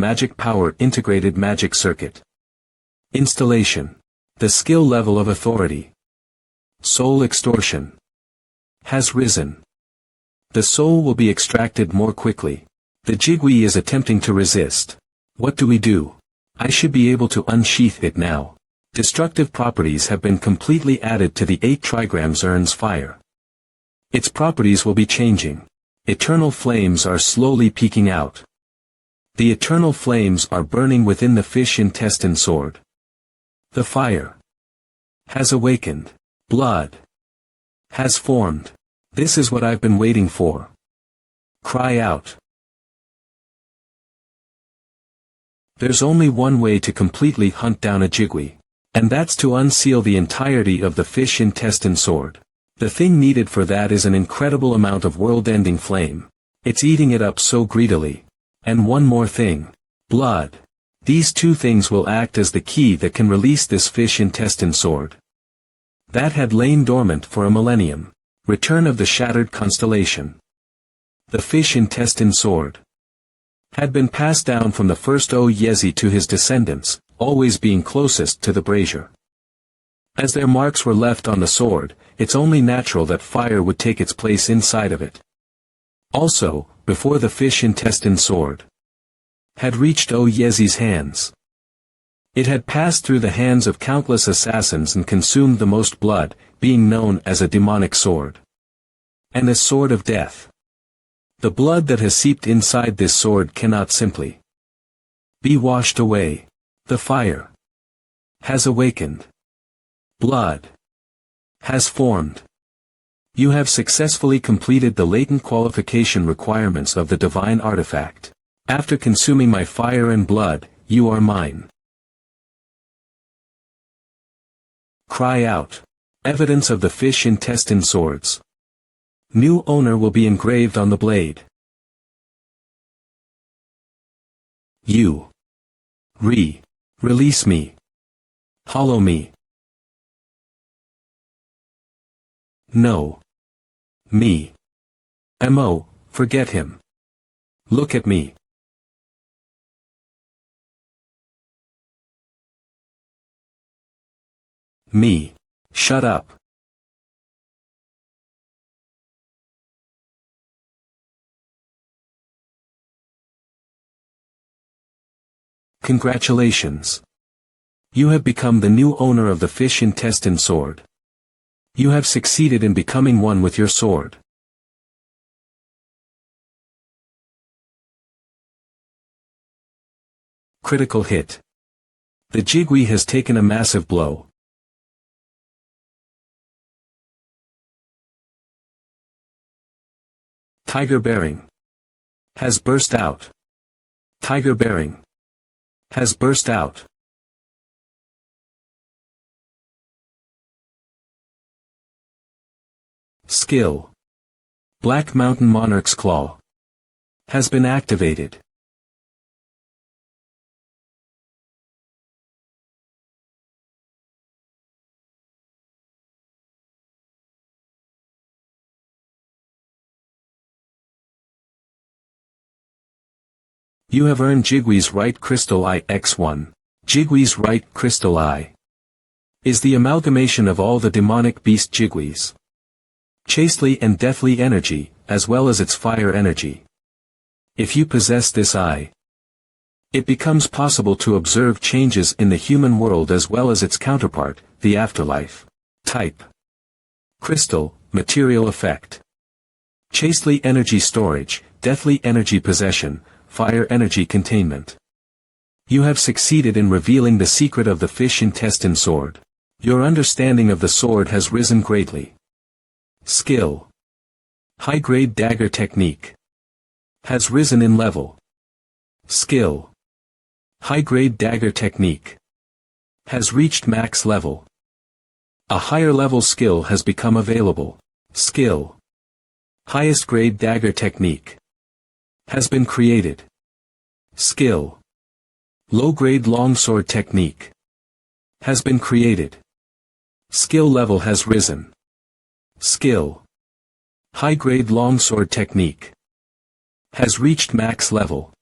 magic power integrated magic circuit. Installation. The skill level of authority. Soul extortion. Has risen. The soul will be extracted more quickly. The Jigui is attempting to resist. What do we do? I should be able to unsheath it now. Destructive properties have been completely added to the 8 trigrams urns fire. Its properties will be changing. Eternal flames are slowly peeking out. The eternal flames are burning within the fish intestine sword. The fire has awakened. Blood has formed. This is what I've been waiting for. Cry out. There's only one way to completely hunt down a Jigui. And that's to unseal the entirety of the fish intestine sword. The thing needed for that is an incredible amount of world-ending flame. It's eating it up so greedily. And one more thing. Blood. These 2 things will act as the key that can release this fish intestine sword. That had lain dormant for a millennium. Return of the shattered constellation. The fish intestine sword had been passed down from the first Oyezi to his descendants, always being closest to the brazier. As their marks were left on the sword, it's only natural that fire would take its place inside of it. Also, before the fish intestine sword had reached Oyezi's hands, it had passed through the hands of countless assassins and consumed the most blood, being known as a demonic sword. And a sword of death. The blood that has seeped inside this sword cannot simply be washed away. The fire has awakened. Blood has formed. You have successfully completed the latent qualification requirements of the divine artifact. After consuming my fire and blood, you are mine. Cry out. Evidence of the fish intestine swords. New owner will be engraved on the blade. You. Release me. Hollow me. No. Me. Mo, forget him. Look at me. Me. Shut up. Congratulations. You have become the new owner of the fish intestine sword. You have succeeded in becoming one with your sword. Critical hit. The Jigui has taken a massive blow. Tiger bearing has burst out. Tiger bearing has burst out. Skill. Black Mountain Monarch's Claw has been activated. You have earned Jigui's Right Crystal Eye X1. Jigui's Right Crystal Eye is the amalgamation of all the demonic beast Jiguis. Chastely and deathly energy, as well as its fire energy. If you possess this eye, it becomes possible to observe changes in the human world as well as its counterpart, the afterlife. Type. Crystal, material effect. Chastely energy storage, deathly energy possession, fire energy containment. You have succeeded in revealing the secret of the fish intestine sword. Your understanding of the sword has risen greatly. Skill. High-grade dagger technique has risen in level. Skill. High-grade dagger technique has reached max level. A higher level skill has become available. Skill. Highest grade dagger technique has been created. Skill. Low-grade longsword technique has been created. Skill level has risen. Skill. High-grade longsword technique has reached max level.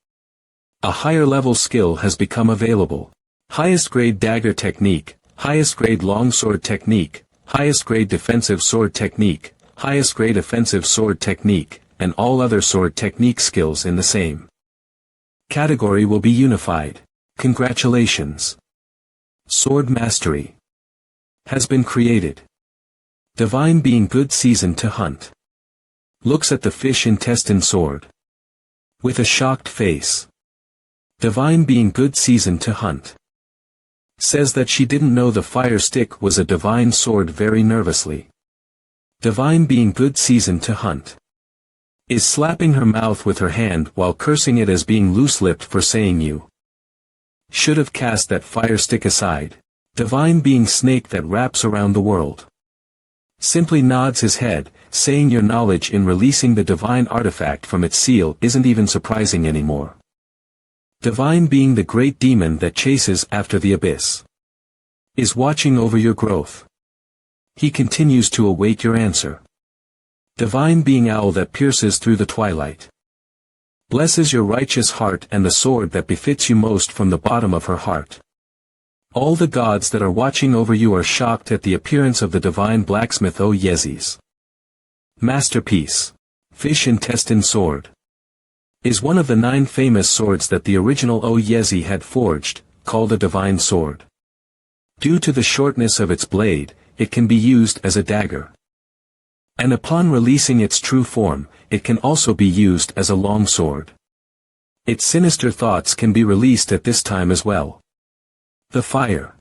A higher level skill has become available. Highest grade dagger technique, highest grade longsword technique, highest grade defensive sword technique, highest grade offensive sword technique, and all other sword technique skills in the same category will be unified. Congratulations! Sword Mastery has been created. Divine Being Good Season to Hunt looks at the fish intestine sword with a shocked face. Divine Being Good Season to Hunt says that she didn't know the fire stick was a divine sword very nervously. Divine Being Good Season to Hunt is slapping her mouth with her hand while cursing it as being loose-lipped for saying you should have cast that fire stick aside. Divine Being Snake that wraps around the world simply nods his head, saying your knowledge in releasing the divine artifact from its seal isn't even surprising anymore. Divine Being the great demon that chases after the abyss is watching over your growth. He continues to await your answer. Divine Being Owl that pierces through the twilight blesses your righteous heart and the sword that befits you most from the bottom of her heart. All the gods that are watching over you are shocked at the appearance of the divine blacksmith O Yezis. Masterpiece. Fish Intestine Sword is one of the 9 famous swords that the original O Yezi had forged, called a divine sword. Due to the shortness of its blade, it can be used as a dagger. And upon releasing its true form, it can also be used as a long sword. Its sinister thoughts can be released at this time as well. The fire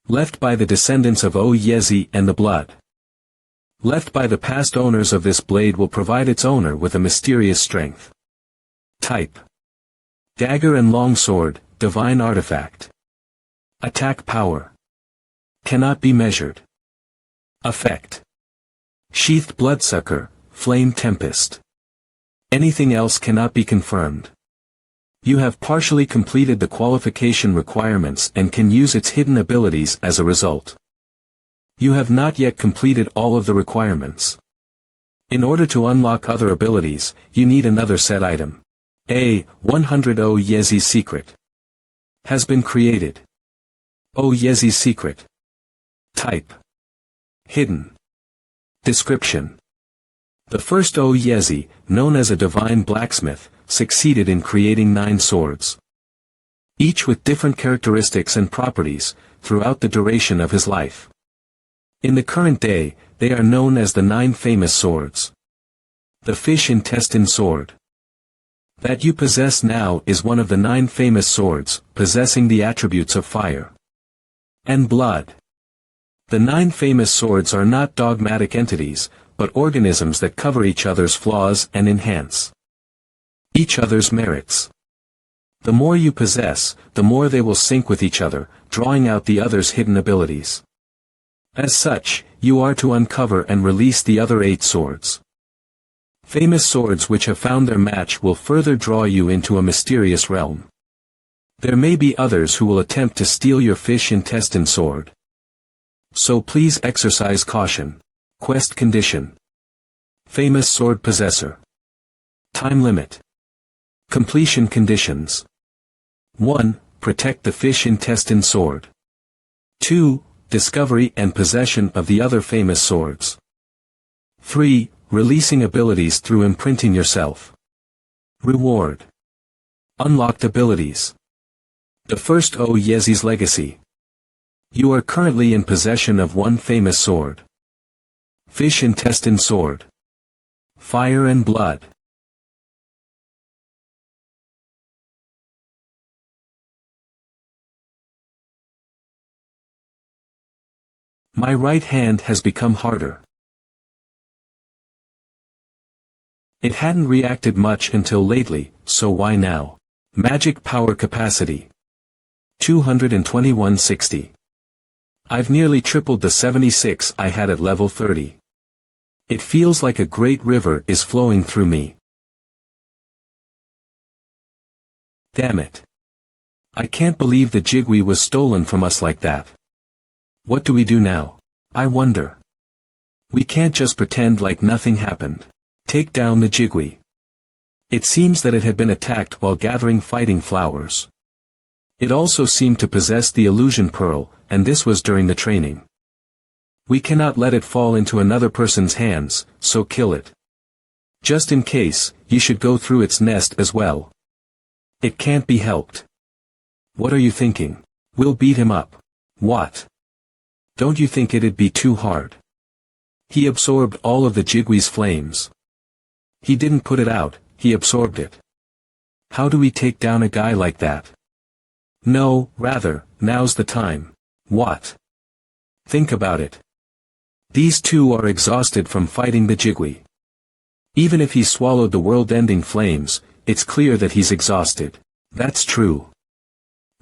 left by the descendants of O Yezi and the blood left by the past owners of this blade will provide its owner with a mysterious strength. Type: dagger and longsword, divine artifact. Attack power cannot be measured. Effect: sheathed bloodsucker, flame tempest. Anything else cannot be confirmed. You have partially completed the qualification requirements and can use its hidden abilities as a result. You have not yet completed all of the requirements. In order to unlock other abilities, you need another set item. A 100 O Yezi's Secret has been created. O Yezi's Secret. Type: hidden. Description: the first O Yezi, known as a divine blacksmith, succeeded in creating 9 swords, each with different characteristics and properties, throughout the duration of his life. In the current day, they are known as the 9 famous swords. The fish intestine sword that you possess now is one of the 9 famous swords, possessing the attributes of fire and blood. The 9 famous swords are not dogmatic entities, but organisms that cover each other's flaws and enhance each other's merits. The more you possess, the more they will sync with each other, drawing out the other's hidden abilities. As such, you are to uncover and release the other 8 swords. Famous swords which have found their match will further draw you into a mysterious realm. There may be others who will attempt to steal your fish intestine sword. So please exercise caution. Quest condition: famous sword possessor. Time limit. Completion conditions: 1. Protect the fish intestine sword. 2. Discovery and possession of the other famous swords. 3. Releasing abilities through imprinting yourself. Reward: unlocked abilities. The first O Yezi's Legacy. You are currently in possession of 1 famous sword. Fish intestine sword. Fire and blood. My right hand has become harder. It hadn't reacted much until lately, so why now? Magic power capacity: 22160. I've nearly tripled the 76 I had at level 30. It feels like a great river is flowing through me. Damn it. I can't believe the Jigui was stolen from us like that. What do we do now? I wonder. We can't just pretend like nothing happened. Take down the Jigui. It seems that it had been attacked while gathering fighting flowers. It also seemed to possess the illusion pearl, and this was during the training. We cannot let it fall into another person's hands, so kill it. Just in case, you should go through its nest as well. It can't be helped. What are you thinking? We'll beat him up. What? Don't you think it'd be too hard? He absorbed all of the Jigwee's flames. He didn't put it out, he absorbed it. How do we take down a guy like that? No, rather, now's the time. What? Think about it. These two are exhausted from fighting the Jigwee. Even if he swallowed the world-ending flames, it's clear that he's exhausted. That's true.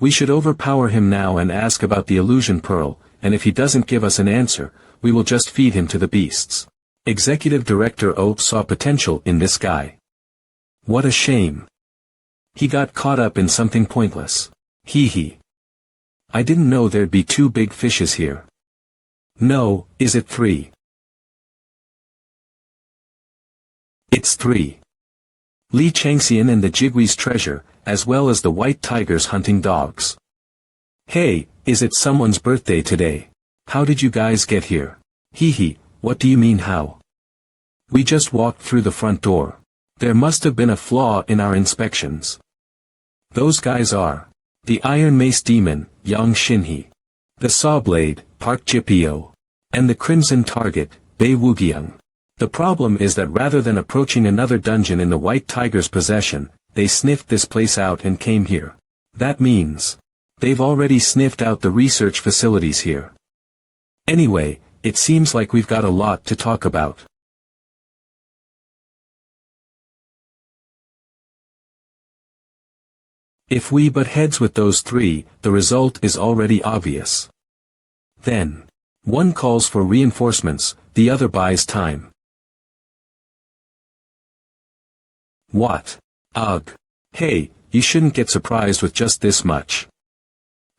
We should overpower him now and ask about the illusion pearl, and if he doesn't give us an answer, we will just feed him to the beasts. Executive Director O saw potential in this guy. What a shame. He got caught up in something pointless. Hee hee. I didn't know there'd be two big fishes here. No, is it three? It's three. Li Changxian and the Jigwee's treasure, as well as the white tigers hunting dogs. Hey, is it someone's birthday today? How did you guys get here? Hee hee, what do you mean how? We just walked through the front door. There must have been a flaw in our inspections. Those guys are the Iron Mace Demon, Yang Xinhe, the Sawblade, Park Jipio, and the Crimson Target, Bei Wugiang. The problem is that rather than approaching another dungeon in the White Tiger's possession, they sniffed this place out and came here. That means they've already sniffed out the research facilities here. Anyway, it seems like we've got a lot to talk about. If we butt heads with those three, the result is already obvious. Then, one calls for reinforcements, the other buys time. What? Ugh. Hey, you shouldn't get surprised with just this much.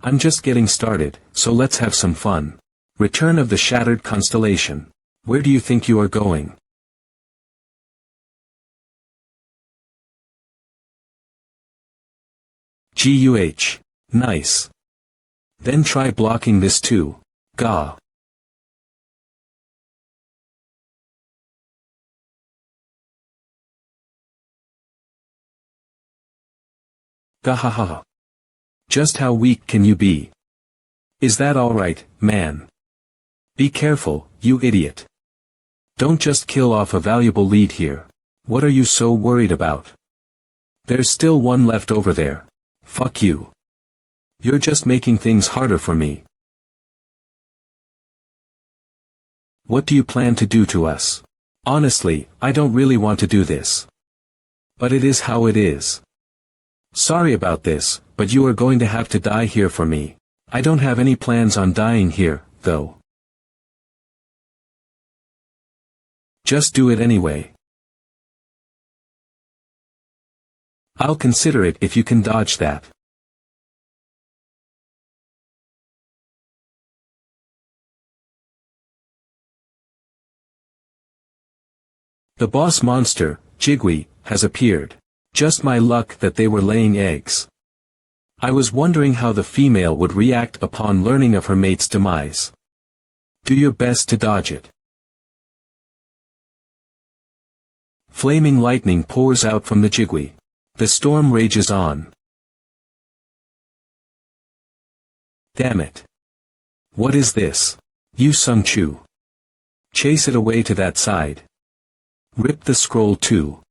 I'm just getting started, so let's have some fun. Return of the Shattered Constellation. Where do you think you are going? GUH. Nice. Then try blocking this too. Gah. Gahaha. Just how weak can you be? Is that alright, man? Be careful, you idiot. Don't just kill off a valuable lead here. What are you so worried about? There's still one left over there. Fuck you. You're just making things harder for me. What do you plan to do to us? Honestly, I don't really want to do this. But it is how it is. Sorry about this, but you are going to have to die here for me. I don't have any plans on dying here, though. Just do it anyway. I'll consider it if you can dodge that. The boss monster, Jigwee, has appeared. Just my luck that they were laying eggs. I was wondering how the female would react upon learning of her mate's demise. Do your best to dodge it. Flaming lightning pours out from the Jigwee. The storm rages on. Damn it. What is this? You Sung Chu. Chase it away to that side. Rip the scroll too.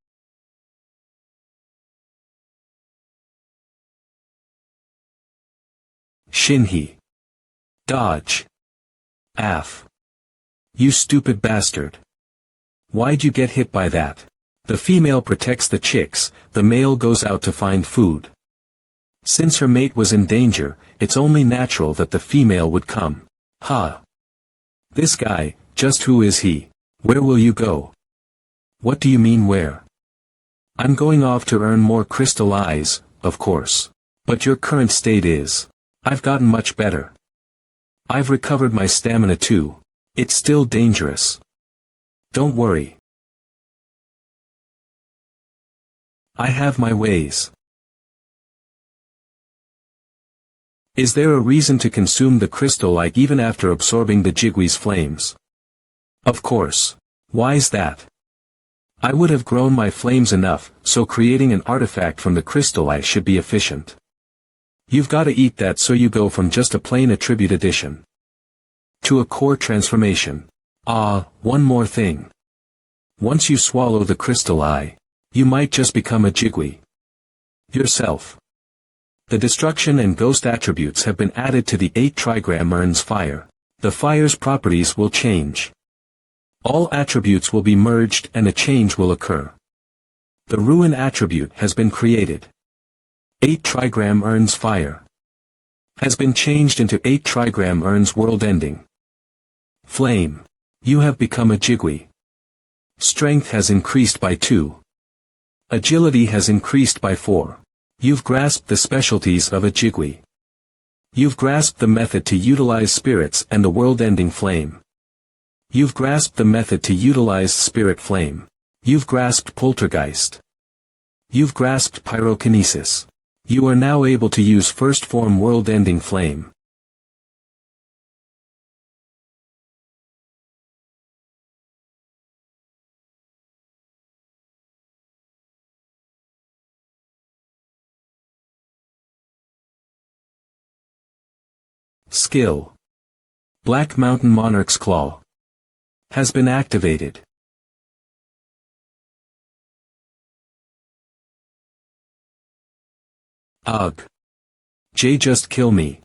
Xinhe. Dodge. Af. You stupid bastard. Why'd you get hit by that? The female protects the chicks, the male goes out to find food. Since her mate was in danger, it's only natural that the female would come. Ha. This guy, just who is he? Where will you go? What do you mean where? I'm going off to earn more crystal eyes, of course. But your current state is. I've gotten much better. I've recovered my stamina too. It's still dangerous. Don't worry. I have my ways. Is there a reason to consume the crystal eye even after absorbing the jigwee's flames? Of course. Why's that? I would have grown my flames enough, so creating an artifact from the crystal eye should be efficient. You've gotta eat that, so you go from just a plain attribute addition to a core transformation. One more thing. Once you swallow the crystal eye, you might just become a jigwee yourself. The destruction and ghost attributes have been added to the 8 trigram urns fire. The fire's properties will change. All attributes will be merged and a change will occur. The ruin attribute has been created. 8 trigram urns fire has been changed into 8 trigram urns world ending. Flame. You have become a jigwee. Strength has increased by 2. Agility has increased by 4. You've grasped the specialties of a jigwee. You've grasped the method to utilize spirits and the world-ending flame. You've grasped the method to utilize spirit flame. You've grasped poltergeist. You've grasped pyrokinesis. You are now able to use first form world-ending flame. Skill. Black Mountain Monarch's Claw has been activated. Ugh. Jay, just kill me.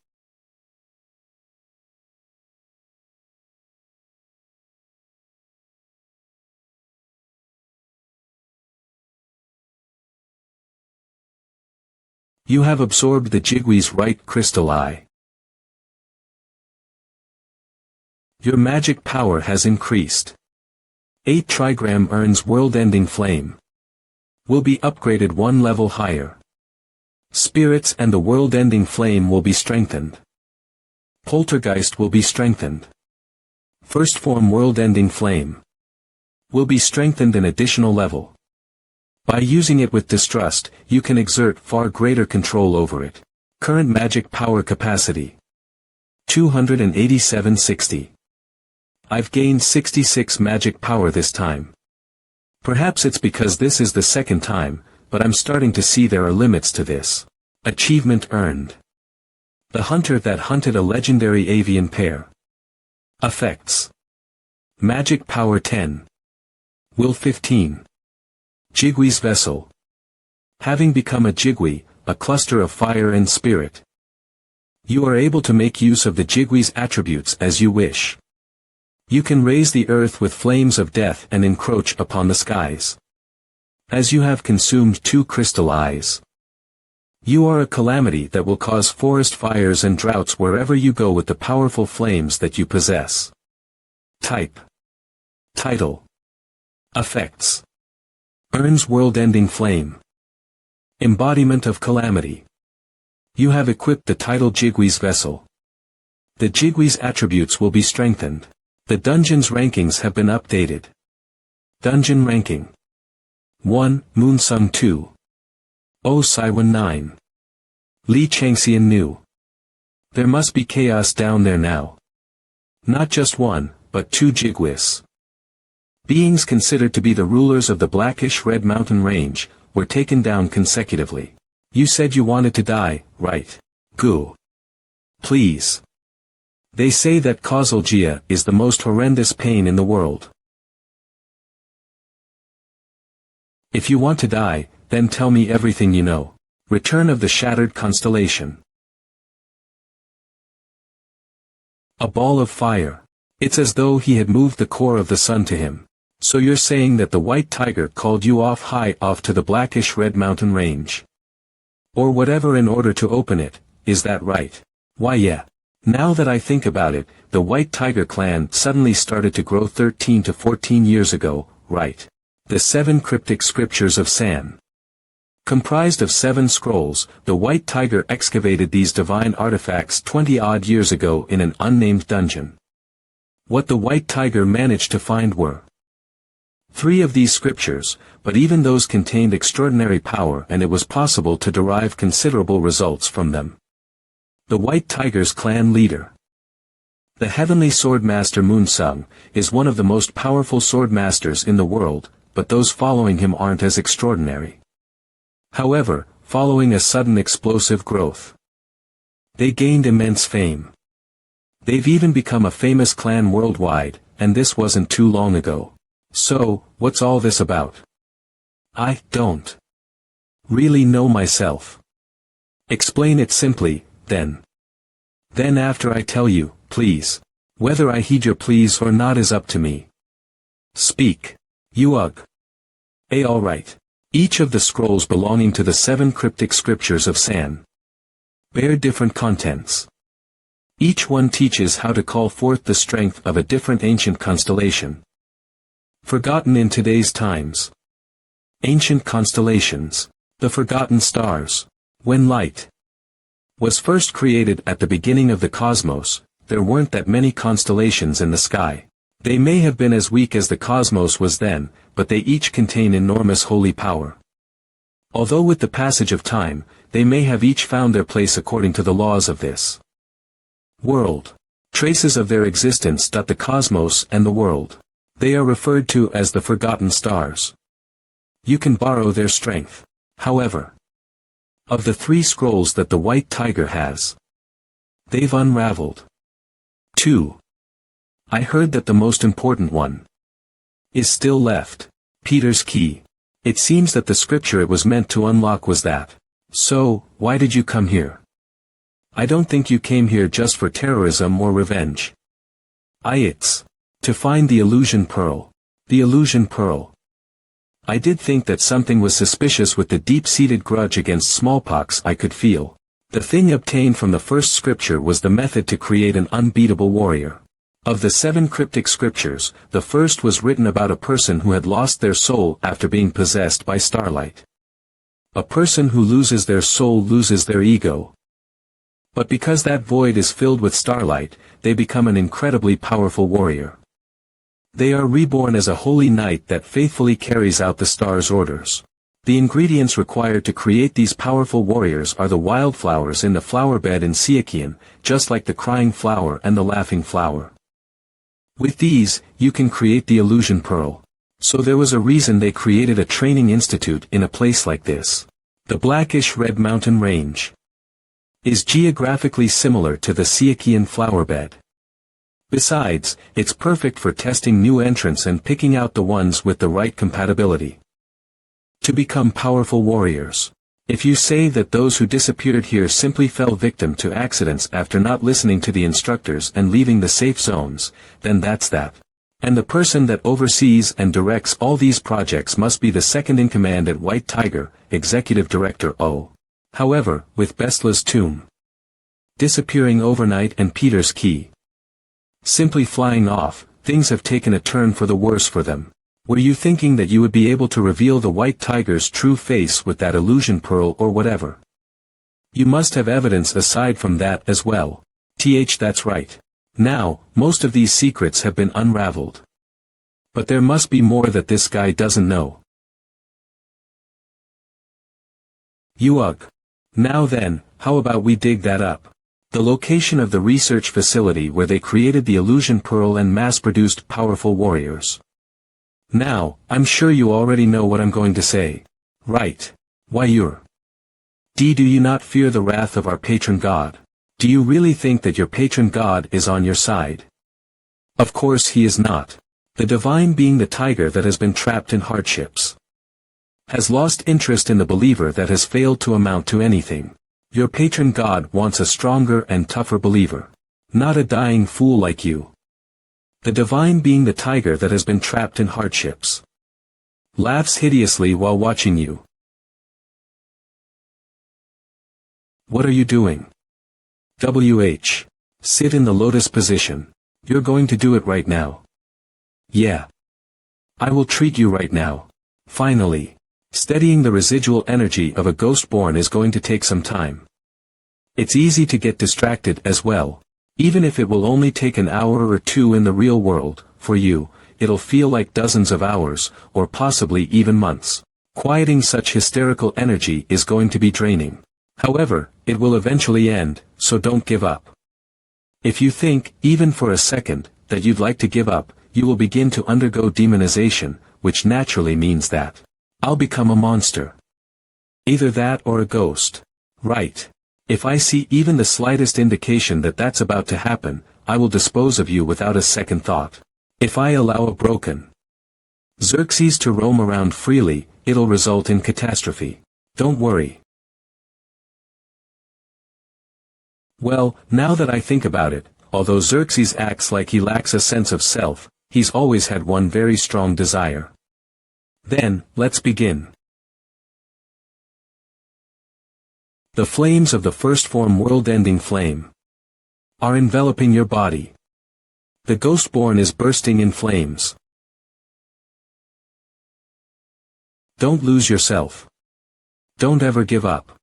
You have absorbed the jigwee's right crystal eye. Your magic power has increased. 8 trigram urns world-ending flame will be upgraded 1 level higher. Spirits and the world-ending flame will be strengthened. Poltergeist will be strengthened. First form world-ending flame will be strengthened an additional level. By using it with distrust, you can exert far greater control over it. Current magic power capacity 28760. I've gained 66 magic power this time. Perhaps it's because this is the second time, but I'm starting to see there are limits to this. Achievement earned. The hunter that hunted a legendary avian pair. Effects. Magic power 10. Will 15. Jigwee's vessel. Having become a jigwee, a cluster of fire and spirit, you are able to make use of the jigwee's attributes as you wish. You can raise the earth with flames of death and encroach upon the skies. As you have consumed 2 crystal eyes, you are a calamity that will cause forest fires and droughts wherever you go with the powerful flames that you possess. Type. Title. Effects. Earns world-ending flame. Embodiment of calamity. You have equipped the title Jigwee's vessel. The Jigwee's attributes will be strengthened. The dungeon's rankings have been updated. Dungeon ranking. 1. Moonsung 2. Oh Saiwan 9. Li Changxian New. There must be chaos down there now. Not just 1, but 2 Jigwees. Beings considered to be the rulers of the Blackish Red Mountain Range, were taken down consecutively. You said you wanted to die, right? Goo. Please. They say that causalgia is the most horrendous pain in the world. If you want to die, then tell me everything you know. Return of the Shattered Constellation. A ball of fire. It's as though he had moved the core of the sun to him. So you're saying that the white tiger called you off to the Blackish Red Mountain Range. Or whatever in order to open it, is that right? Why yeah. Now that I think about it, the White Tiger clan suddenly started to grow 13 to 14 years ago, right? The 7 cryptic scriptures of San. Comprised of 7 scrolls, the White Tiger excavated these divine artifacts 20-odd years ago in an unnamed dungeon. What the White Tiger managed to find were 3 of these scriptures, but even those contained extraordinary power, and it was possible to derive considerable results from them. The White Tiger's clan leader. The heavenly sword master Moonsung is one of the most powerful sword masters in the world, but those following him aren't as extraordinary. However, following a sudden explosive growth, they gained immense fame. They've even become a famous clan worldwide, and this wasn't too long ago. So, what's all this about? I don't really know myself. Explain it simply, then. Then after I tell you, please. Whether I heed your pleas or not is up to me. Speak. Yuug. Alright. Each of the scrolls belonging to the 7 cryptic scriptures of San bear different contents. Each one teaches how to call forth the strength of a different ancient constellation, forgotten in today's times. Ancient constellations. The forgotten stars. When light was first created at the beginning of the cosmos, there weren't that many constellations in the sky. They may have been as weak as the cosmos was then, but they each contain enormous holy power. Although with the passage of time, they may have each found their place according to the laws of this world. Traces of their existence dot the cosmos and the world. They are referred to as the forgotten stars. You can borrow their strength. However, of the 3 scrolls that the White Tiger has, they've unraveled 2. I heard that the most important one is still left. Peter's key. It seems that the scripture it was meant to unlock was that. So, why did you come here? I don't think you came here just for terrorism or revenge. It's to find the illusion pearl. The illusion pearl. I did think that something was suspicious with the deep-seated grudge against smallpox I could feel. The thing obtained from the first scripture was the method to create an unbeatable warrior. Of the 7 cryptic scriptures, the first was written about a person who had lost their soul after being possessed by starlight. A person who loses their soul loses their ego. But because that void is filled with starlight, they become an incredibly powerful warrior. They are reborn as a holy knight that faithfully carries out the star's orders. The ingredients required to create these powerful warriors are the wildflowers in the flower bed in Siakian, just like the crying flower and the laughing flower. With these, you can create the illusion pearl. So there was a reason they created a training institute in a place like this. The blackish red mountain range is geographically similar to the Siakian flower bed. Besides, it's perfect for testing new entrants and picking out the ones with the right compatibility to become powerful warriors. If you say that those who disappeared here simply fell victim to accidents after not listening to the instructors and leaving the safe zones, then that's that. And the person that oversees and directs all these projects must be the second in command at White Tiger, Executive Director O. However, with Bestla's tomb disappearing overnight and Peter's key simply flying off, things have taken a turn for the worse for them. Were you thinking that you would be able to reveal the White Tiger's true face with that illusion pearl or whatever? You must have evidence aside from that as well. That's right. Now, most of these secrets have been unraveled. But there must be more that this guy doesn't know. Yuug. Now then, how about we dig that up? The location of the research facility where they created the illusion pearl and mass-produced powerful warriors. Now, I'm sure you already know what I'm going to say. Right. Why do you not fear the wrath of our patron god? Do you really think that your patron god is on your side? Of course he is not. The divine being the tiger that has been trapped in hardships has lost interest in the believer that has failed to amount to anything. Your patron god wants a stronger and tougher believer. Not a dying fool like you. The divine being the tiger that has been trapped in hardships laughs hideously while watching you. What are you doing? Sit in the lotus position. You're going to do it right now. Yeah. I will treat you right now. Finally. Steadying the residual energy of a ghost-born is going to take some time. It's easy to get distracted as well. Even if it will only take an hour or 2 in the real world, for you, it'll feel like dozens of hours, or possibly even months. Quieting such hysterical energy is going to be draining. However, it will eventually end, so don't give up. If you think, even for a second, that you'd like to give up, you will begin to undergo demonization, which naturally means that I'll become a monster. Either that or a ghost. Right. If I see even the slightest indication that that's about to happen, I will dispose of you without a second thought. If I allow a broken Xerxes to roam around freely, it'll result in catastrophe. Don't worry. Well, now that I think about it, although Xerxes acts like he lacks a sense of self, he's always had one very strong desire. Then, let's begin. The flames of the first form world-ending flame are enveloping your body. The Ghostborn is bursting in flames. Don't lose yourself. Don't ever give up.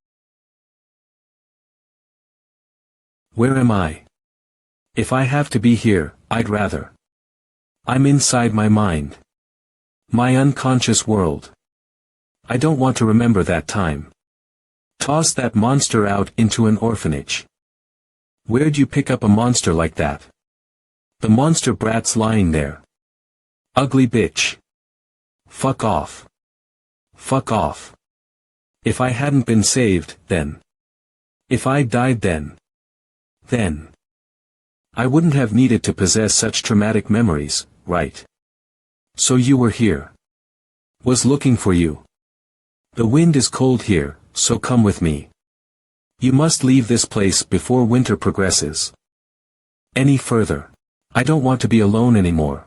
Where am I? If I have to be here, I'd rather. I'm inside my mind. My unconscious world. I don't want to remember that time. Toss that monster out into an orphanage. Where'd you pick up a monster like that? The monster brat's lying there. Ugly bitch. Fuck off. Fuck off. If I hadn't been saved, then. If I died then. I wouldn't have needed to possess such traumatic memories, right? So you were here. Was looking for you. The wind is cold here, so come with me. You must leave this place before winter progresses any further. I don't want to be alone anymore.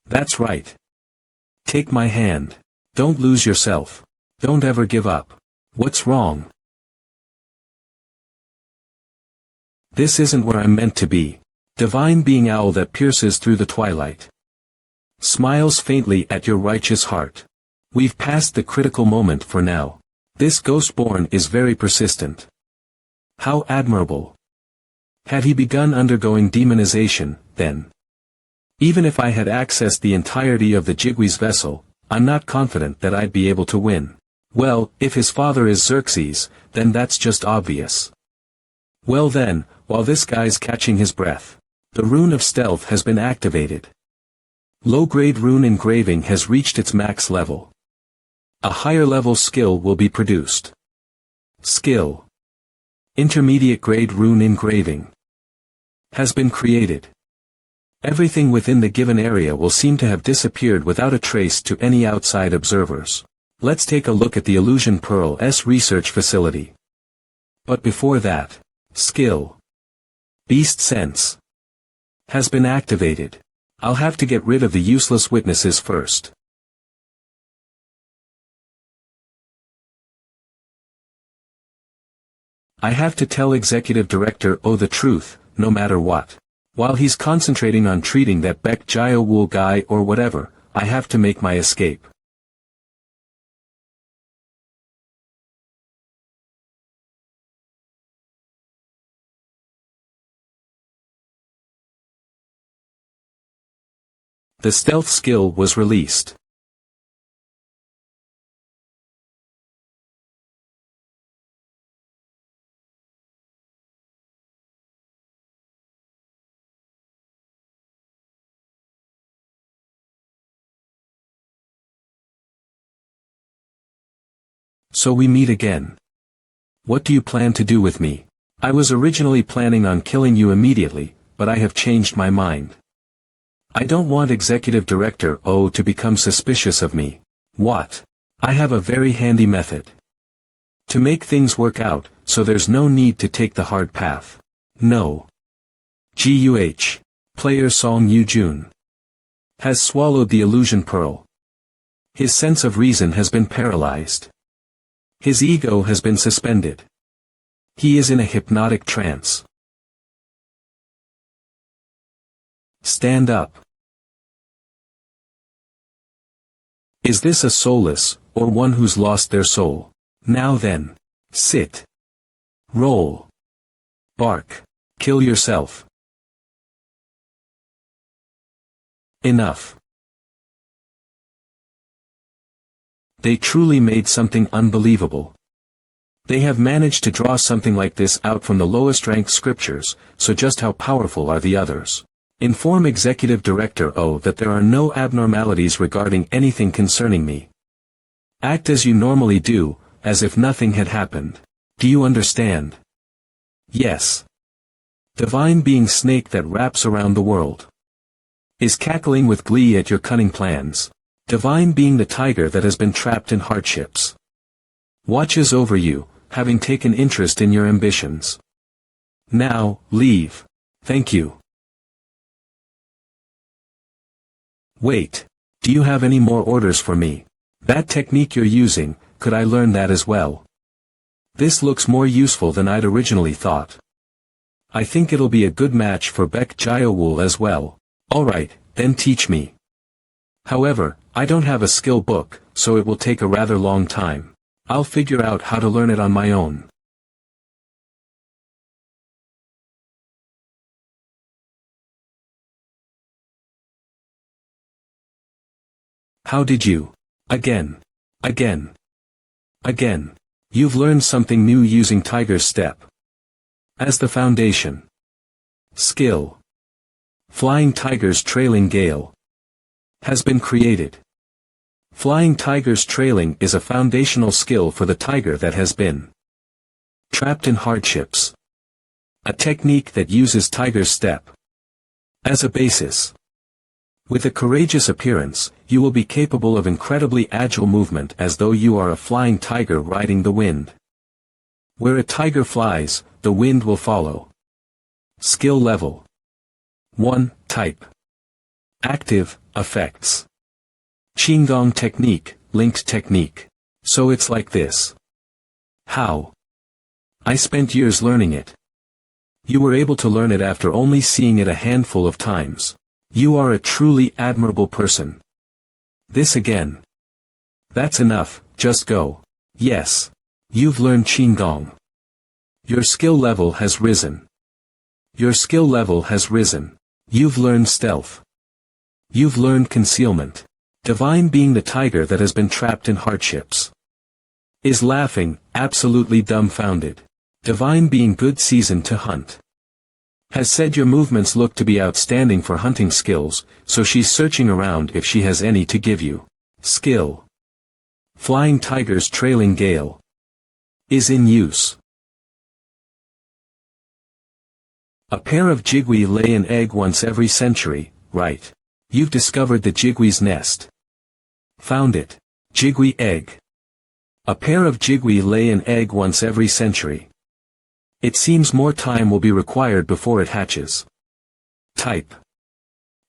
That's right. Take my hand. Don't lose yourself. Don't ever give up. What's wrong? This isn't where I'm meant to be. Divine being owl that pierces through the twilight. Smiles faintly at your righteous heart. We've passed the critical moment for now. This Ghostborn is very persistent. How admirable. Had he begun undergoing demonization, then? Even if I had accessed the entirety of the Jigwee's vessel, I'm not confident that I'd be able to win. Well, if his father is Xerxes, then that's just obvious. Well then, while this guy's catching his breath, the rune of stealth has been activated. Low-grade rune engraving has reached its max level. A higher-level skill will be produced. Skill. Intermediate-grade rune engraving has been created. Everything within the given area will seem to have disappeared without a trace to any outside observers. Let's take a look at the Illusion Pearl's research facility. But before that, skill. Beast Sense has been activated. I'll have to get rid of the useless witnesses first. I have to tell Executive Director O the truth, no matter what. While he's concentrating on treating that Beck Jio Wool guy or whatever, I have to make my escape. The stealth skill was released. So we meet again. What do you plan to do with me? I was originally planning on killing you immediately, but I have changed my mind. I don't want Executive Director O to become suspicious of me. What? I have a very handy method to make things work out, so there's no need to take the hard path. No. GUH. Player Song Yu-jun has swallowed the illusion pearl. His sense of reason has been paralyzed. His ego has been suspended. He is in a hypnotic trance. Stand up. Is this a soulless, or one who's lost their soul? Now then. Sit. Roll. Bark. Kill yourself. Enough. They truly made something unbelievable. They have managed to draw something like this out from the lowest ranked scriptures, so just how powerful are the others? Inform Executive Director O that there are no abnormalities regarding anything concerning me. Act as you normally do, as if nothing had happened. Do you understand? Yes. Divine being snake that wraps around the world. Is cackling with glee at your cunning plans. Divine being the tiger that has been trapped in hardships. Watches over you, having taken interest in your ambitions. Now, leave. Thank you. Wait. Do you have any more orders for me? That technique you're using, could I learn that as well? This looks more useful than I'd originally thought. I think it'll be a good match for Beck Jayawul as well. Alright, then teach me. However, I don't have a skill book, so it will take a rather long time. I'll figure out how to learn it on my own. How did you? Again. You've learned something new using Tiger's Step. As the foundation. Skill. Flying Tiger's Trailing Gale. Has been created. Flying Tiger's Trailing is a foundational skill for the tiger that has been trapped in hardships. A technique that uses Tiger's Step as a basis. With a courageous appearance, you will be capable of incredibly agile movement as though you are a flying tiger riding the wind. Where a tiger flies, the wind will follow. Skill level 1. Type. Active, effects. Qigong technique, linked technique. So it's like this. How? I spent years learning it. You were able to learn it after only seeing it a handful of times. You are a truly admirable person. This again. That's enough, just go. Yes. You've learned Qigong. Your skill level has risen. Your skill level has risen. You've learned stealth. You've learned concealment. Divine being the tiger that has been trapped in hardships. Is laughing, absolutely dumbfounded. Divine being good seasoned to hunt. Has said your movements look to be outstanding for hunting skills, so she's searching around if she has any to give you. Skill. Flying Tiger's Trailing Gale. Is in use. A pair of jigui lay an egg once every century, right? You've discovered the jigui's nest. Found it. Jigui egg. A pair of jigui lay an egg once every century. It seems more time will be required before it hatches. Type.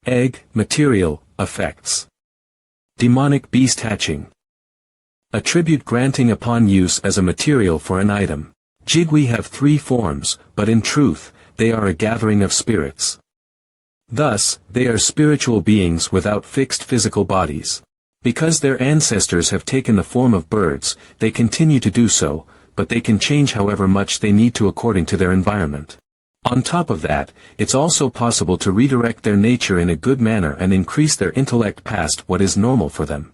Egg, material, effects. Demonic beast hatching. Attribute granting upon use as a material for an item. Jigui have 3 forms, but in truth, they are a gathering of spirits. Thus, they are spiritual beings without fixed physical bodies. Because their ancestors have taken the form of birds, they continue to do so, but they can change however much they need to according to their environment. On top of that, it's also possible to redirect their nature in a good manner and increase their intellect past what is normal for them.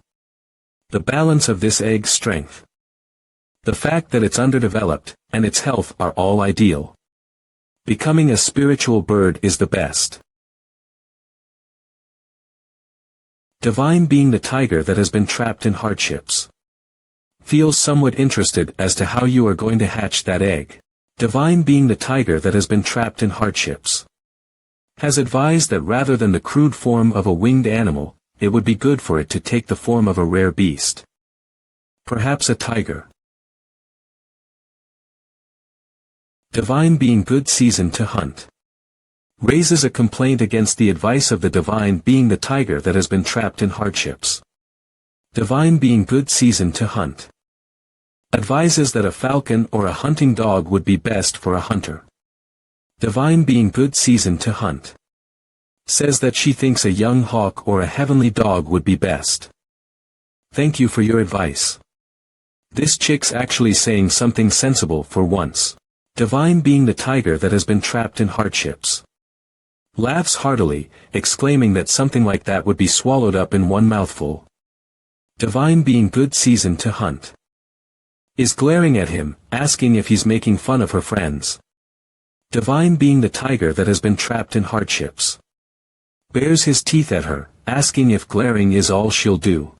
The balance of this egg's strength. The fact that it's underdeveloped, and its health are all ideal. Becoming a spiritual bird is the best. Divine being the tiger that has been trapped in hardships. Feels somewhat interested as to how you are going to hatch that egg. Divine being the tiger that has been trapped in hardships. Has advised that rather than the crude form of a winged animal, it would be good for it to take the form of a rare beast. Perhaps a tiger. Divine being good seasoned to hunt. Raises a complaint against the advice of the divine being the tiger that has been trapped in hardships. Divine being good seasoned to hunt. Advises that a falcon or a hunting dog would be best for a hunter. Divine being good seasoned to hunt. Says that she thinks a young hawk or a heavenly dog would be best. Thank you for your advice. This chick's actually saying something sensible for once. Divine being the tiger that has been trapped in hardships. Laughs heartily, exclaiming that something like that would be swallowed up in one mouthful. Divine being good season to hunt. Is glaring at him, asking if he's making fun of her friends. Divine being the tiger that has been trapped in hardships. Bares his teeth at her, asking if glaring is all she'll do.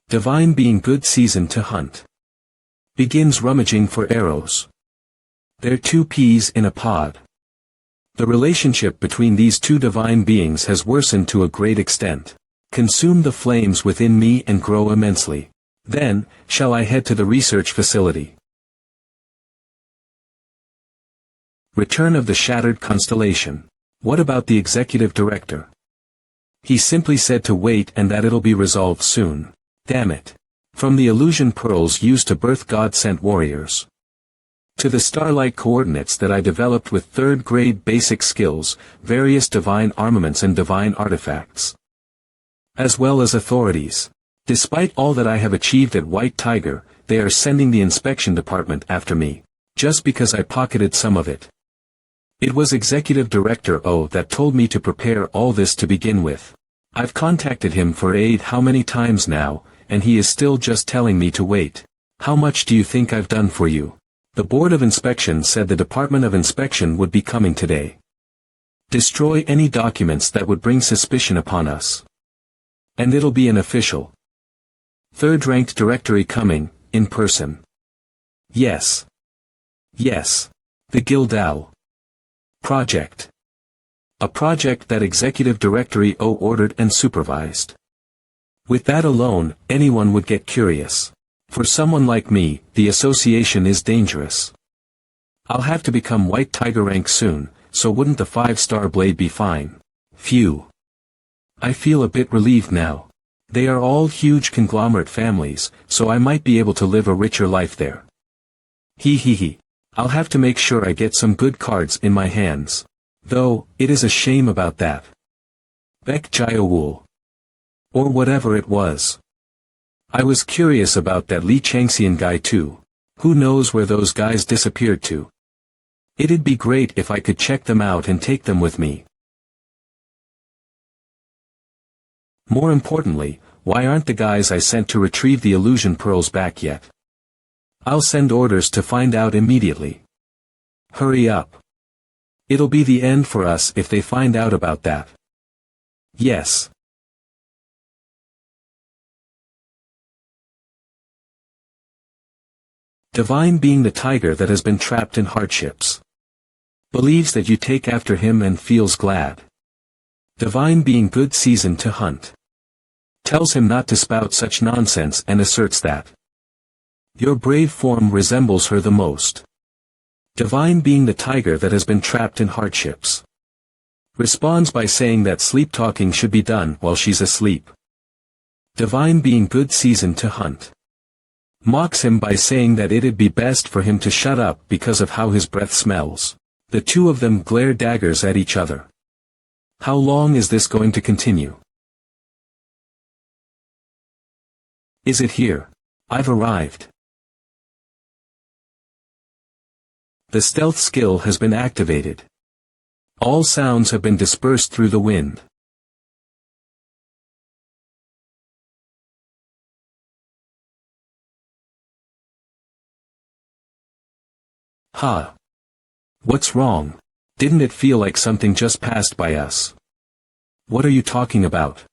Divine being good season to hunt. Begins rummaging for arrows. They're two peas in a pod. The relationship between these two divine beings has worsened to a great extent. Consume the flames within me and grow immensely. Then, shall I head to the research facility. Return of the Shattered Constellation. What about the executive director? He simply said to wait and that it'll be resolved soon. Damn it. From the illusion pearls used to birth God-sent warriors. To the starlight coordinates that I developed with third-grade basic skills, various divine armaments and divine artifacts. As well as authorities. Despite all that I have achieved at White Tiger, they are sending the inspection department after me. Just because I pocketed some of it. It was Executive Director O that told me to prepare all this to begin with. I've contacted him for aid how many times now, and he is still just telling me to wait. How much do you think I've done for you? The Board of Inspection said the Department of Inspection would be coming today. Destroy any documents that would bring suspicion upon us. And it'll be an official. Third-ranked directory coming, in person. Yes. Yes. The Gildal. Project. A project that Executive Directory O ordered and supervised. With that alone, anyone would get curious. For someone like me, the association is dangerous. I'll have to become White Tiger rank soon, so wouldn't the 5-star blade be fine? Phew. I feel a bit relieved now. They are all huge conglomerate families, so I might be able to live a richer life there. Hee. I'll have to make sure I get some good cards in my hands. Though, it is a shame about that. Bek Jayawul. Or whatever it was. I was curious about that Li Changxian guy too. Who knows where those guys disappeared to? It'd be great if I could check them out and take them with me. More importantly, why aren't the guys I sent to retrieve the illusion pearls back yet? I'll send orders to find out immediately. Hurry up. It'll be the end for us if they find out about that. Yes. Divine being the tiger that has been trapped in hardships. Believes that you take after him and feels glad. Divine being good season to hunt. Tells him not to spout such nonsense and asserts that your brave form resembles her the most. Divine being the tiger that has been trapped in hardships. Responds by saying that sleep talking should be done while she's asleep. Divine being good season to hunt. Mocks him by saying that it'd be best for him to shut up because of how his breath smells. The two of them glare daggers at each other. How long is this going to continue? Is it here? I've arrived. The stealth skill has been activated. All sounds have been dispersed through the wind. Ha! What's wrong? Didn't it feel like something just passed by us? What are you talking about?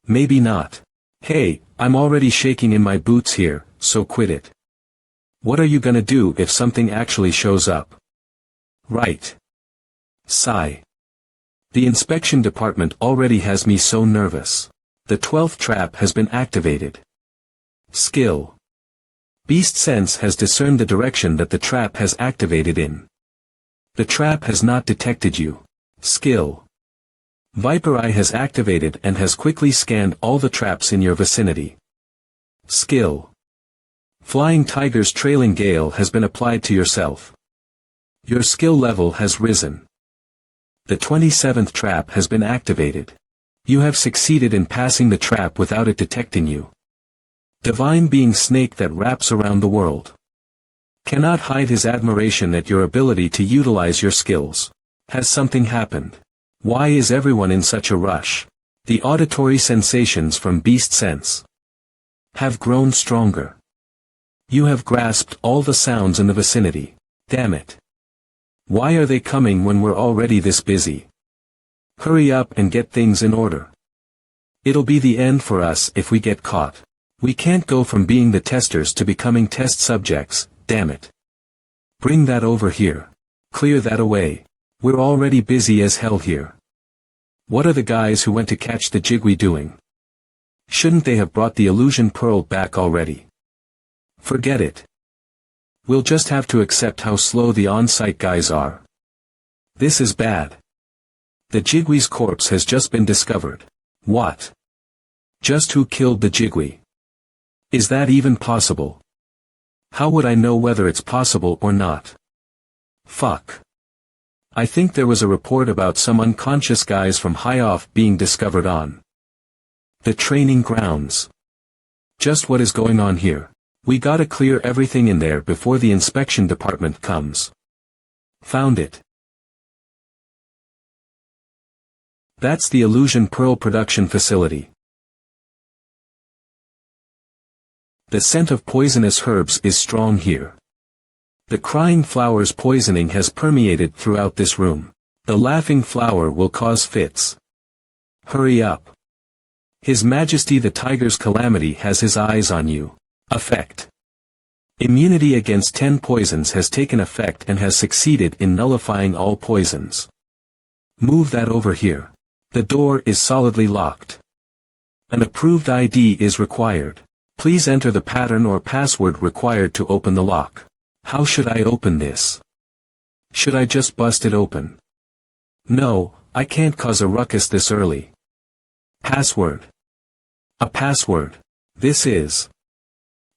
Maybe not. Hey, I'm already shaking in my boots here, so quit it. What are you gonna do if something actually shows up? Right. Sigh. The inspection department already has me so nervous. The 12th trap has been activated. Skill. Beast Sense has discerned the direction that the trap has activated in. The trap has not detected you. Skill. Viper Eye has activated and has quickly scanned all the traps in your vicinity. Skill. Flying Tiger's Trailing Gale has been applied to yourself. Your skill level has risen. The 27th trap has been activated. You have succeeded in passing the trap without it detecting you. Divine being snake that wraps around the world. Cannot hide his admiration at your ability to utilize your skills. Has something happened? Why is everyone in such a rush? The auditory sensations from beast sense have grown stronger. You have grasped all the sounds in the vicinity. Damn it. Why are they coming when we're already this busy? Hurry up and get things in order. It'll be the end for us if we get caught. We can't go from being the testers to becoming test subjects, damn it. Bring that over here. Clear that away. We're already busy as hell here. What are the guys who went to catch the Jigwe doing? Shouldn't they have brought the illusion pearl back already? Forget it. We'll just have to accept how slow the on-site guys are. This is bad. The Jigwe's corpse has just been discovered. What? Just who killed the Jigwe? Is that even possible? How would I know whether it's possible or not? Fuck. I think there was a report about some unconscious guys from high off being discovered on the training grounds. Just what is going on here? We gotta clear everything in there before the inspection department comes. Found it. That's the Illusion Pearl production facility. The scent of poisonous herbs is strong here. The crying flower's poisoning has permeated throughout this room. The laughing flower will cause fits. Hurry up. His Majesty the Tiger's calamity has his eyes on you. Effect. Immunity against 10 poisons has taken effect and has succeeded in nullifying all poisons. Move that over here. The door is solidly locked. An approved ID is required. Please enter the pattern or password required to open the lock. How should I open this? Should I just bust it open? No, I can't cause a ruckus this early. Password. A password. This is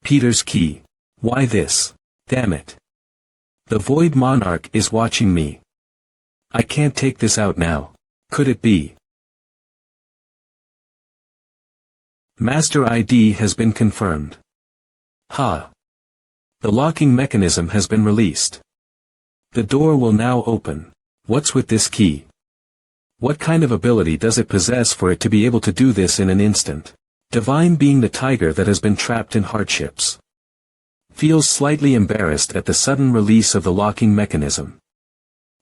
Peter's key. Why this? Damn it. The Void Monarch is watching me. I can't take this out now. Could it be? Master ID has been confirmed. Ha. The locking mechanism has been released. The door will now open. What's with this key? What kind of ability does it possess for it to be able to do this in an instant? Divine being the tiger that has been trapped in hardships. Feels slightly embarrassed at the sudden release of the locking mechanism.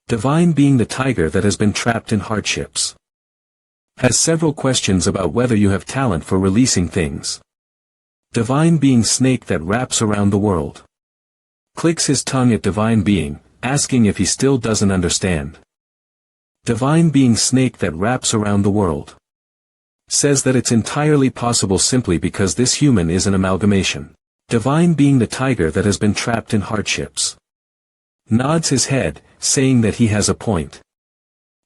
Divine being the tiger that has been trapped in hardships. Has several questions about whether you have talent for releasing things. Divine being snake that wraps around the world. Clicks his tongue at divine being, asking if he still doesn't understand. Divine being snake that wraps around the world. Says that it's entirely possible simply because this human is an amalgamation. Divine being the tiger that has been trapped in hardships. Nods his head, saying that he has a point.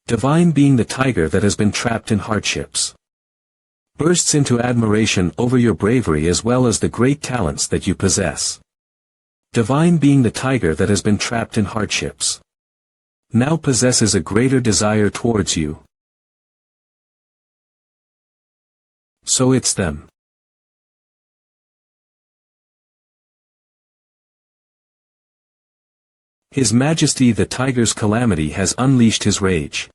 Divine being the tiger that has been trapped in hardships. Bursts into admiration over your bravery as well as the great talents that you possess. Divine being the tiger that has been trapped in hardships. Now possesses a greater desire towards you. So it's them. His Majesty the Tiger's calamity has unleashed his rage.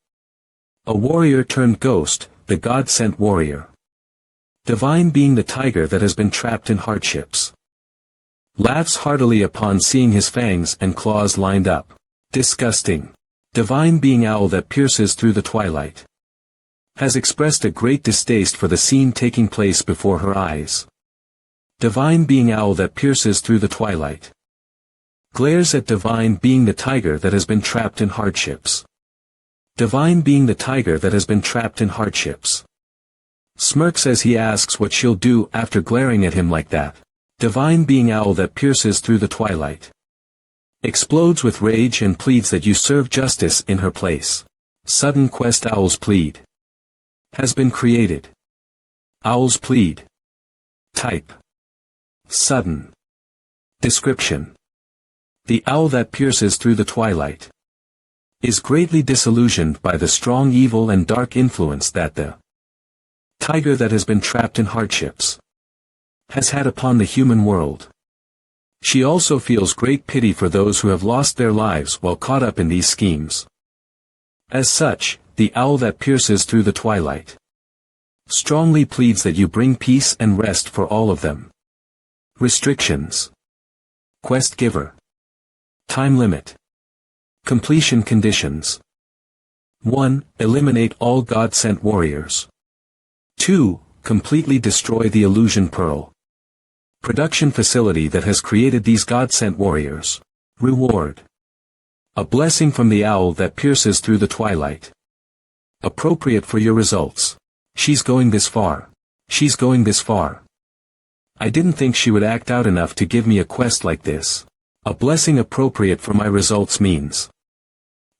A warrior turned ghost, the God-sent warrior. Divine being the tiger that has been trapped in hardships. Laughs heartily upon seeing his fangs and claws lined up. Disgusting. Divine being owl that pierces through the twilight. Has expressed a great distaste for the scene taking place before her eyes. Divine being owl that pierces through the twilight. Glares at divine being the tiger that has been trapped in hardships. Divine being the tiger that has been trapped in hardships. Smirks as he asks what she'll do after glaring at him like that. Divine being owl that pierces through the twilight. Explodes with rage and pleads that you serve justice in her place. Sudden quest owl's plead. Has been created. Owl's plead. Type. Sudden. Description. The owl that pierces through the twilight is greatly disillusioned by the strong evil and dark influence that the tiger that has been trapped in hardships has had upon the human world. She also feels great pity for those who have lost their lives while caught up in these schemes. As such, the owl that pierces through the twilight strongly pleads that you bring peace and rest for all of them. Restrictions. Quest giver. Time limit. Completion conditions. 1. Eliminate all God-sent warriors. 2. Completely destroy the illusion pearl. Production facility that has created these God-sent warriors. Reward. A blessing from the owl that pierces through the twilight. Appropriate for your results. She's going this far. She's going this far. I didn't think she would act out enough to give me a quest like this. A blessing appropriate for my results means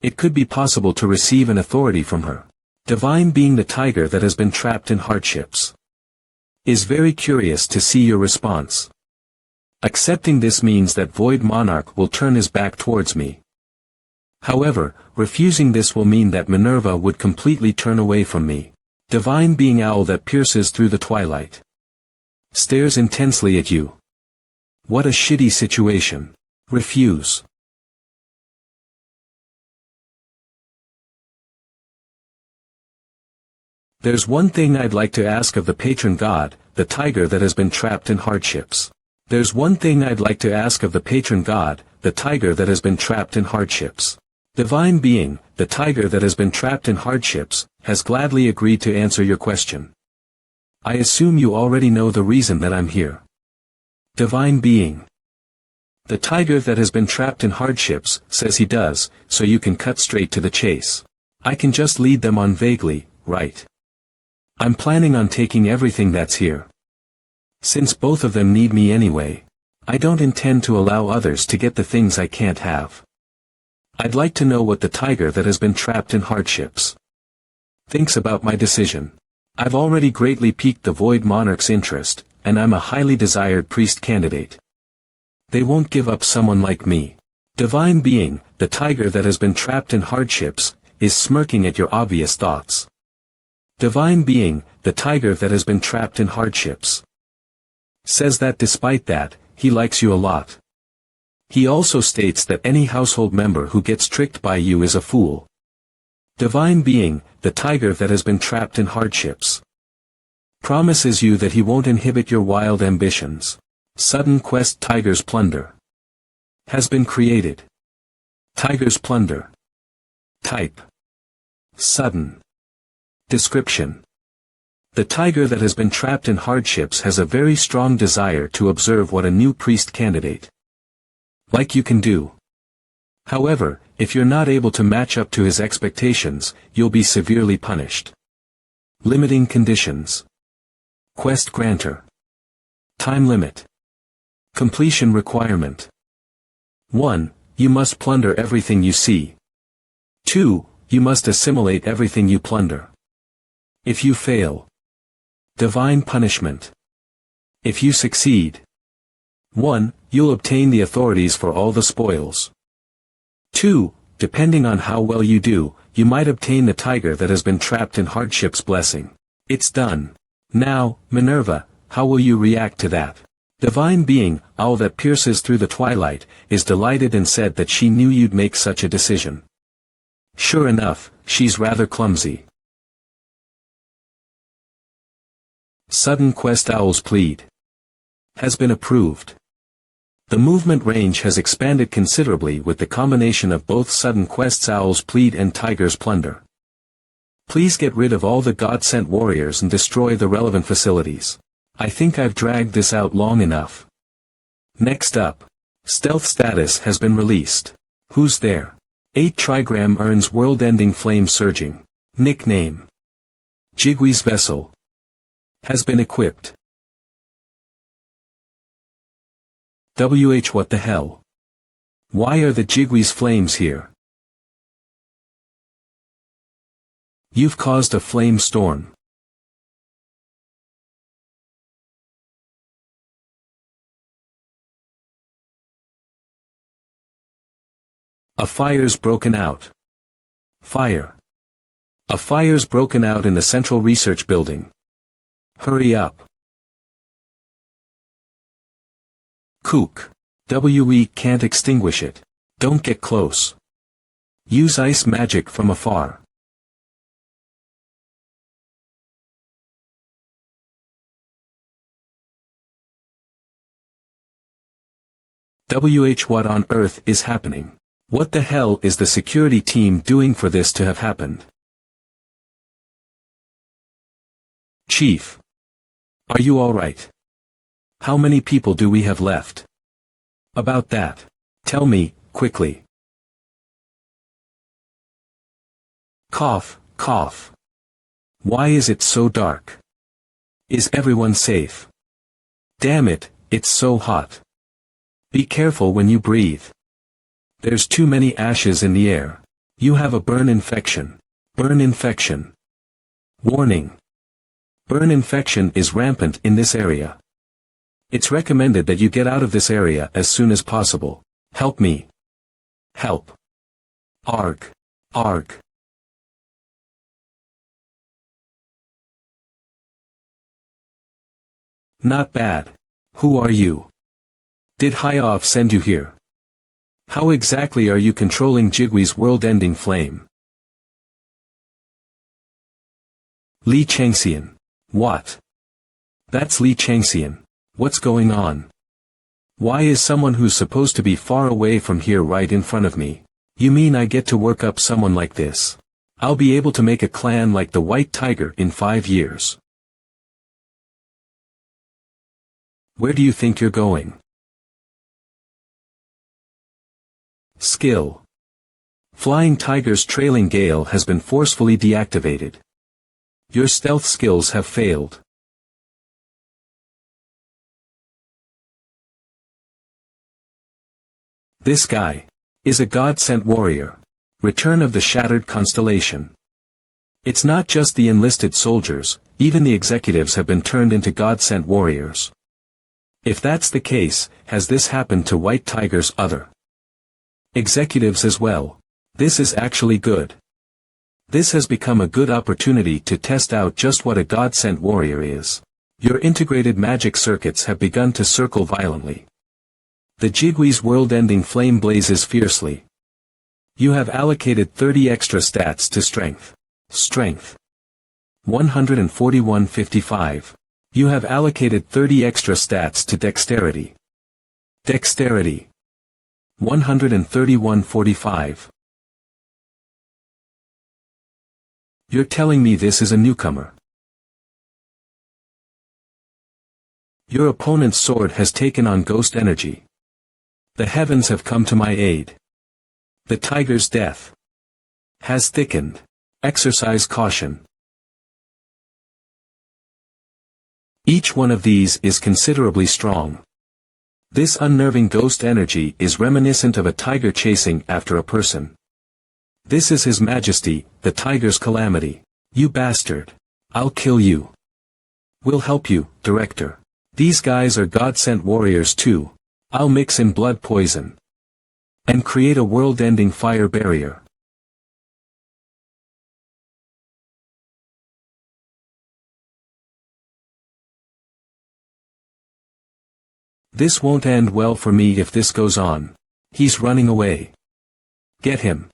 it could be possible to receive an authority from her. Divine being the tiger that has been trapped in hardships is very curious to see your response. Accepting this means that Void Monarch will turn his back towards me. However, refusing this will mean that Minerva would completely turn away from me. Divine being owl that pierces through the twilight stares intensely at you. What a shitty situation. Refuse. There's one thing I'd like to ask of the patron god, the tiger that has been trapped in hardships. There's one thing I'd like to ask of the patron god, the tiger that has been trapped in hardships. Divine being, the tiger that has been trapped in hardships, has gladly agreed to answer your question. I assume you already know the reason that I'm here. Divine being. The tiger that has been trapped in hardships, says he does, so you can cut straight to the chase. I can just lead them on vaguely, right? I'm planning on taking everything that's here. Since both of them need me anyway, I don't intend to allow others to get the things I can't have. I'd like to know what the tiger that has been trapped in hardships thinks about my decision. I've already greatly piqued the Void Monarch's interest, and I'm a highly desired priest candidate. They won't give up someone like me. Divine being, the tiger that has been trapped in hardships, is smirking at your obvious thoughts. Divine being, the tiger that has been trapped in hardships, says that despite that, he likes you a lot. He also states that any household member who gets tricked by you is a fool. Divine being, the tiger that has been trapped in hardships, promises you that he won't inhibit your wild ambitions. Sudden quest Tiger's Plunder has been created. Tiger's Plunder. Type. Sudden. Description. The tiger that has been trapped in hardships has a very strong desire to observe what a new priest candidate like you can do. However, if you're not able to match up to his expectations, you'll be severely punished. Limiting conditions. Quest grantor. Time limit. Completion requirement. 1. You must plunder everything you see. 2. You must assimilate everything you plunder. If you fail, divine punishment. If you succeed, 1. You'll obtain the authorities for all the spoils. 2. Depending on how well you do, you might obtain the tiger that has been trapped in hardships blessing. It's done. Now, Minerva, how will you react to that? Divine being, owl that pierces through the twilight, is delighted and said that she knew you'd make such a decision. Sure enough, she's rather clumsy. Sudden quest owl's plead has been approved. The movement range has expanded considerably with the combination of both sudden quests owl's plead and tiger's plunder. Please get rid of all the God-sent warriors and destroy the relevant facilities. I think I've dragged this out long enough. Next up. Stealth status has been released. Who's there? 8 trigram earns world-ending flame surging. Nickname. Jigwee's vessel has been equipped. What the hell? Why are the Jigwee's flames here? You've caused a flame storm. A fire's broken out. Fire. A fire's broken out in the Central Research Building. Hurry up. Kook. We can't extinguish it. Don't get close. Use ice magic from afar. What on earth is happening? What the hell is the security team doing for this to have happened? Chief. Are you alright? How many people do we have left? About that. Tell me, quickly. Cough, cough. Why is it so dark? Is everyone safe? Damn it, it's so hot. Be careful when you breathe. There's too many ashes in the air. You have a burn infection. Burn infection. Warning. Burn infection is rampant in this area. It's recommended that you get out of this area as soon as possible. Help me. Help. Arg. Arg. Not bad. Who are you? Did Hayov send you here? How exactly are you controlling Jigwee's world-ending flame? Li Changxian. What? That's Li Changxian. What's going on? Why is someone who's supposed to be far away from here right in front of me? You mean I get to work up someone like this? I'll be able to make a clan like the White Tiger in 5 years. Where do you think you're going? Skill. Flying Tiger's trailing gale has been forcefully deactivated. Your stealth skills have failed. This guy is a God-sent warrior. Return of the Shattered Constellation. It's not just the enlisted soldiers, even the executives have been turned into God-sent warriors. If that's the case, has this happened to White Tiger's other executives as well? This is actually good. This has become a good opportunity to test out just what a God-sent warrior is. Your integrated magic circuits have begun to circle violently. The Jigwee's world-ending flame blazes fiercely. You have allocated 30 extra stats to strength. Strength. 141.55. You have allocated 30 extra stats to dexterity. Dexterity. 131.45. You're telling me this is a newcomer. Your opponent's sword has taken on ghost energy. The heavens have come to my aid. The tiger's death has thickened. Exercise caution. Each one of these is considerably strong. This unnerving ghost energy is reminiscent of a tiger chasing after a person. This is His Majesty, the tiger's calamity. You bastard. I'll kill you. We'll help you, Director. These guys are God-sent warriors too. I'll mix in blood poison and create a world-ending fire barrier. This won't end well for me if this goes on. He's running away. Get him.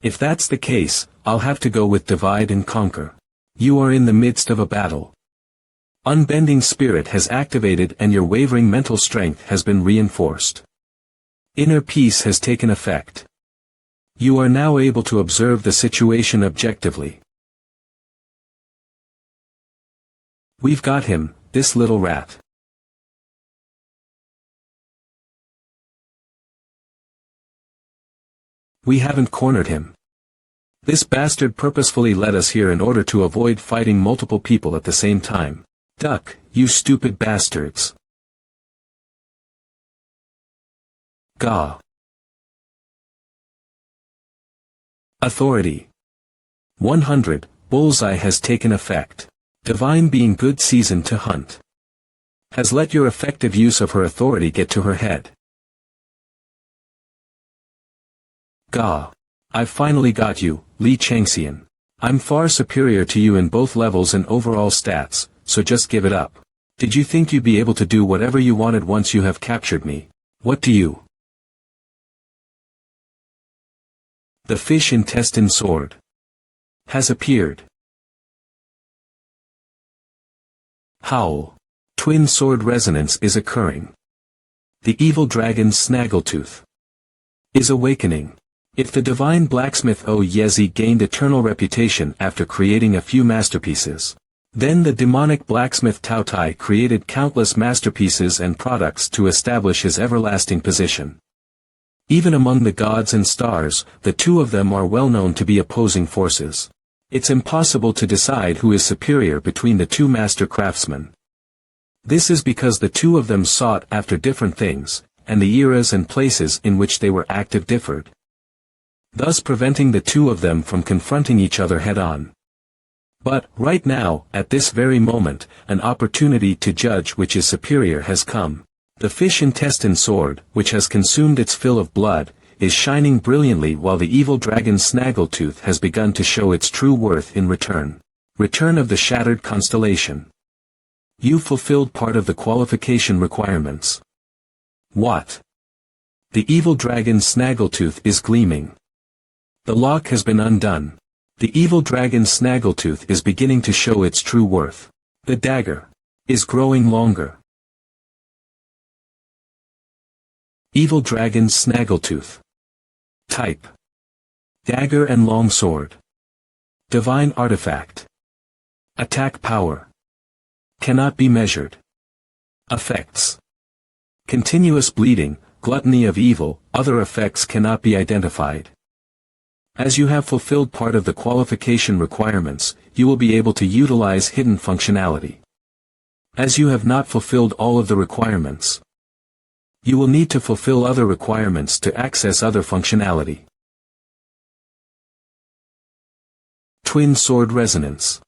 If that's the case, I'll have to go with divide and conquer. You are in the midst of a battle. Unbending spirit has activated and your wavering mental strength has been reinforced. Inner peace has taken effect. You are now able to observe the situation objectively. We've got him, this little rat. We haven't cornered him. This bastard purposefully led us here in order to avoid fighting multiple people at the same time. Duck, you stupid bastards. Gah. Authority. 100, Bullseye has taken effect. Divine being good season to hunt. Has let your effective use of her authority get to her head. Gah. I've finally got you, Li Changxian. I'm far superior to you in both levels and overall stats, so just give it up. Did you think you'd be able to do whatever you wanted once you have captured me? What do you? The fish intestine sword has appeared. Howl. Twin sword resonance is occurring. The evil dragon Snaggletooth is awakening. If the divine blacksmith O Yezi gained eternal reputation after creating a few masterpieces, then the demonic blacksmith Tautai created countless masterpieces and products to establish his everlasting position. Even among the gods and stars, the two of them are well known to be opposing forces. It's impossible to decide who is superior between the two master craftsmen. This is because the two of them sought after different things, and the eras and places in which they were active differed, thus preventing the two of them from confronting each other head-on. But, right now, at this very moment, an opportunity to judge which is superior has come. The fish intestine sword, which has consumed its fill of blood, is shining brilliantly while the evil dragon Snaggletooth has begun to show its true worth in return. Return of the shattered constellation. You fulfilled part of the qualification requirements. What? The evil dragon Snaggletooth is gleaming. The lock has been undone. The evil dragon Snaggletooth is beginning to show its true worth. The dagger is growing longer. Evil dragon Snaggletooth. Type: dagger and longsword. Divine artifact. Attack power. Cannot be measured. Effects: continuous bleeding, gluttony of evil. Other effects cannot be identified. As you have fulfilled part of the qualification requirements, you will be able to utilize hidden functionality. As you have not fulfilled all of the requirements, you will need to fulfill other requirements to access other functionality. Twin sword resonance.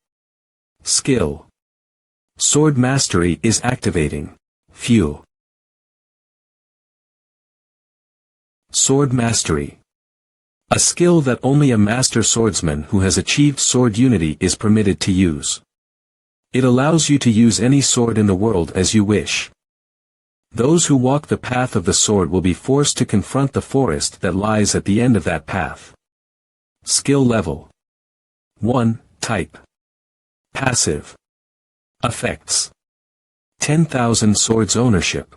Skill. Sword mastery is activating. Few. Sword mastery. A skill that only a master swordsman who has achieved sword unity is permitted to use. It allows you to use any sword in the world as you wish. Those who walk the path of the sword will be forced to confront the forest that lies at the end of that path. Skill level 1. Type: passive. Effects: 10,000 swords ownership.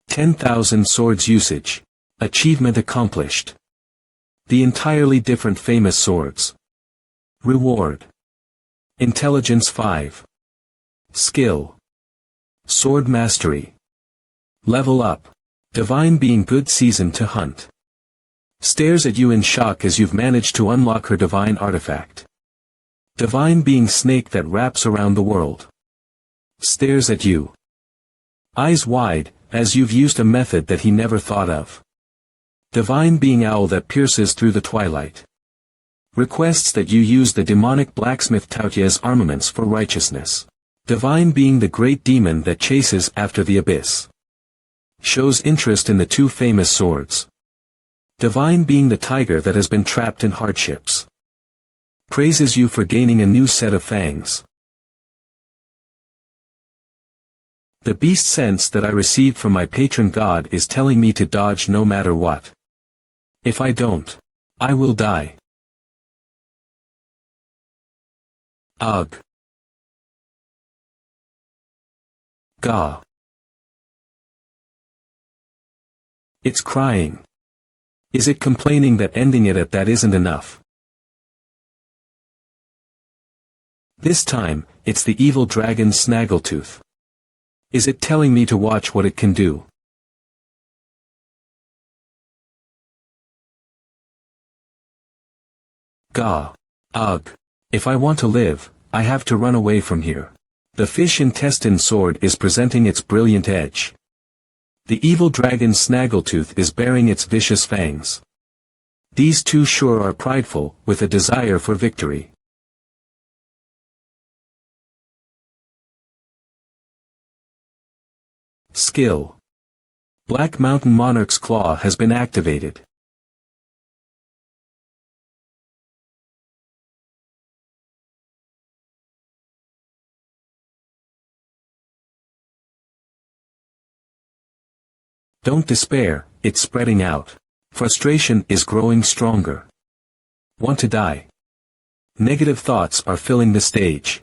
10,000 swords usage. Achievement accomplished. The entirely different famous swords. Reward: Intelligence 5. Skill: sword mastery. Level up. Divine being good season to hunt. Stares at you in shock as you've managed to unlock her divine artifact. Divine being snake that wraps around the world. Stares at you. Eyes wide, as you've used a method that he never thought of. Divine being owl that pierces through the twilight. Requests that you use the demonic blacksmith Tautye's armaments for righteousness. Divine being the great demon that chases after the abyss. Shows interest in the two famous swords. Divine being the tiger that has been trapped in hardships. Praises you for gaining a new set of fangs. The beast sense that I received from my patron god is telling me to dodge no matter what. If I don't, I will die. Ugh. Gah. It's crying. Is it complaining that ending it at that isn't enough? This time, it's the evil dragon Snaggletooth. Is it telling me to watch what it can do? Gah. Ugh. If I want to live, I have to run away from here. The fish intestine sword is presenting its brilliant edge. The evil dragon Snaggletooth is baring its vicious fangs. These two sure are prideful, with a desire for victory. Skill. Black Mountain Monarch's Claw has been activated. Don't despair, it's spreading out. Frustration is growing stronger. Want to die? Negative thoughts are filling the stage.